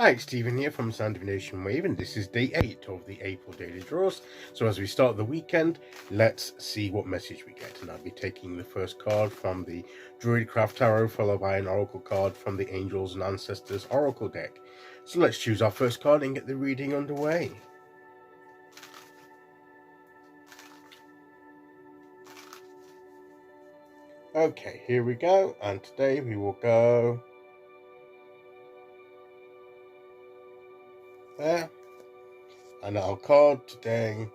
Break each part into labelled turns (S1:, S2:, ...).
S1: Hi, it's Stephen here from Sound Divination Wave, and this is day 8 of the April daily draws. So as we start the weekend, let's see what message we get. And I'll be taking the first card from the Druidcraft Tarot, followed by an oracle card from the Angels and Ancestors Oracle deck. So let's choose our first card and get the reading underway. Okay, here we go, and today we will go there. And our card today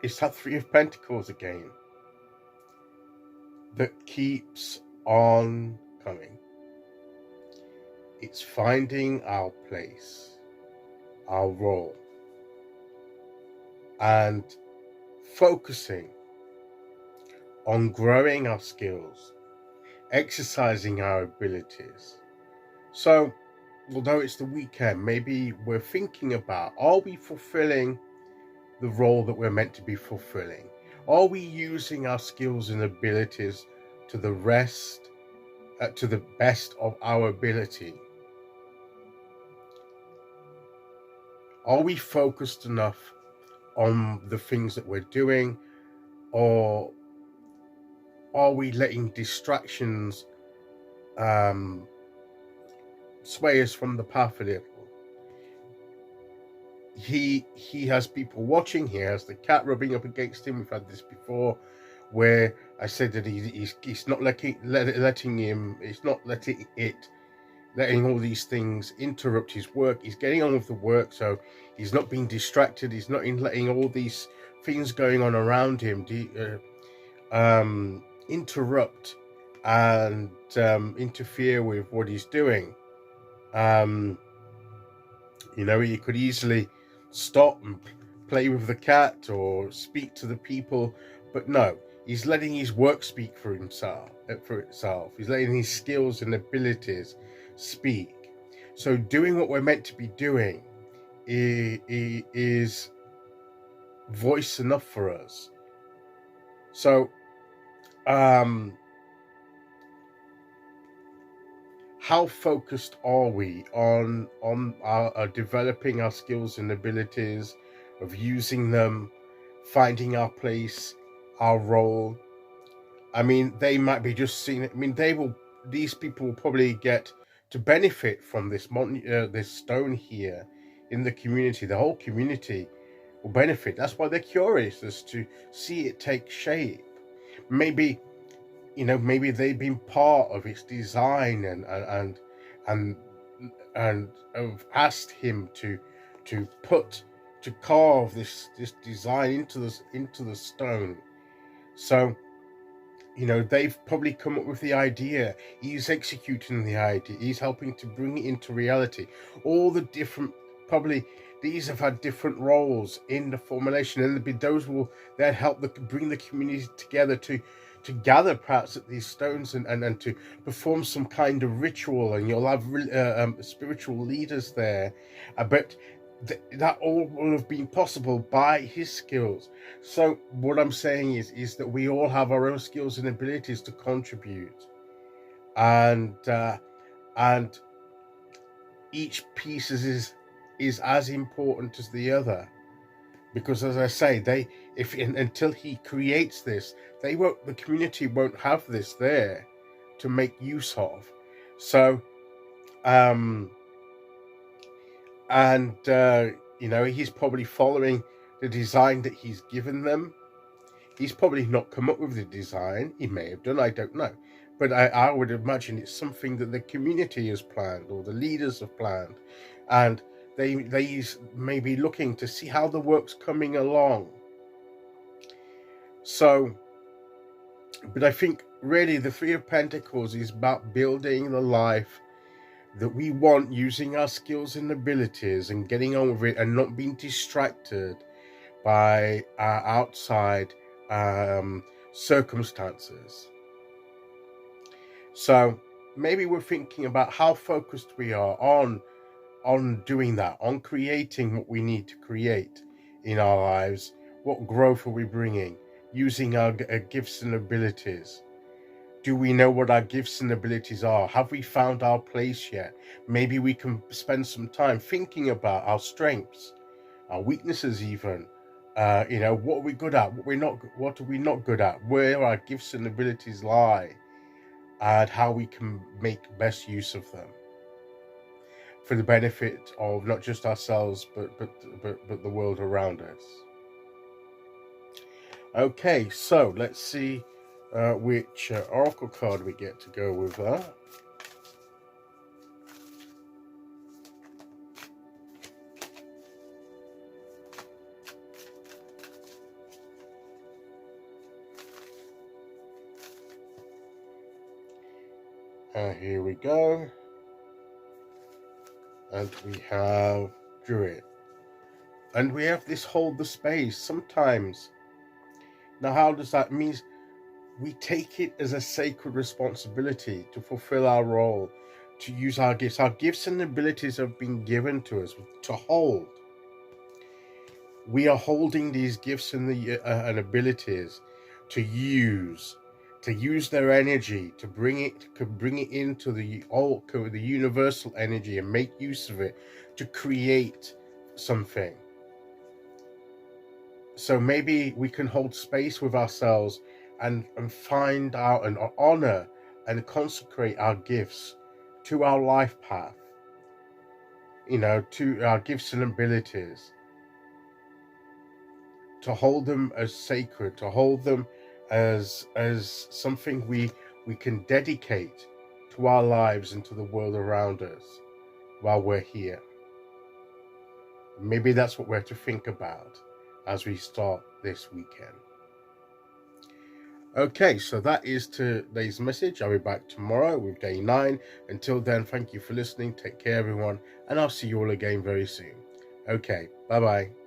S1: is that Three of Pentacles again, that keeps on coming. It's finding our place, our role, and focusing on growing our skills, exercising our abilities. So, although it's the weekend, maybe we're thinking about, are we fulfilling the role that we're meant to be fulfilling? Are we using our skills and abilities to the best of our ability? Are we focused enough on the things that we're doing, or are we letting distractions sway us from the path a little? He has people watching. He has the cat rubbing up against him. We've had this before, where I said that he's not letting all these things interrupt his work. He's getting on with the work, so he's not being distracted. He's not letting all these things going on around him interrupt and interfere with what he's doing. He could easily stop and play with the cat or speak to the people, but no, he's letting his work speak for itself. He's letting his skills and abilities speak. So doing what we're meant to be doing is voice enough for us. So how focused are we on our developing our skills and abilities, of using them, finding our place, our role? I mean, they might be just seeing it. I mean, these people will probably get to benefit from this this stone here in the community. The whole community will benefit. That's why they're curious as to see it take shape. Maybe they've been part of its design and have asked him to carve this design into the stone. So they've probably come up with the idea. He's executing the idea. He's helping to bring it into reality. All the different, probably these have had different roles in the formulation, and those will then help bring the community together to gather perhaps at these stones and to perform some kind of ritual, and you'll have spiritual leaders there. But that all will have been possible by his skills. So what I'm saying is that we all have our own skills and abilities to contribute, and each piece is as important as the other, because as I say, until he creates this, the community won't have this there to make use of. So he's probably following the design that he's given them. He's probably not come up with the design. He may have done, I don't know. But I would imagine it's something that the community has planned, or the leaders have planned. And they may be looking to see how the work's coming along. So, but I think really the Three of Pentacles is about building the life that we want, using our skills and abilities and getting on with it, and not being distracted by our outside circumstances. So maybe we're thinking about how focused we are on doing that, on creating what we need to create in our lives. What growth are we bringing, using our gifts and abilities Do we know what our gifts and abilities are? Have we found our place yet? Maybe we can spend some time thinking about our strengths, our weaknesses, even. What are we good at? What are we not good at? Where our gifts and abilities lie, and how we can make best use of them for the benefit of not just ourselves, but the world around us. Okay, so let's see which oracle card we get to go with that. Here we go. And we have Druid. And we have this hold the space sometimes. Now, how does that mean? We take it as a sacred responsibility to fulfill our role, to use our gifts. Our gifts and abilities have been given to us to hold. We are holding these gifts and abilities to use their energy, to bring it into the universal energy and make use of it to create something. So maybe we can hold space with ourselves and find out and honor and consecrate our gifts to our life path, to our gifts and abilities, to hold them as sacred, to hold them as something we can dedicate to our lives and to the world around us while we're here. Maybe that's what we're to think about as we start this weekend. Okay, so that is today's message. I'll be back tomorrow with day 9. Until then, thank you for listening. Take care, everyone, and I'll see you all again very soon. Okay, bye-bye.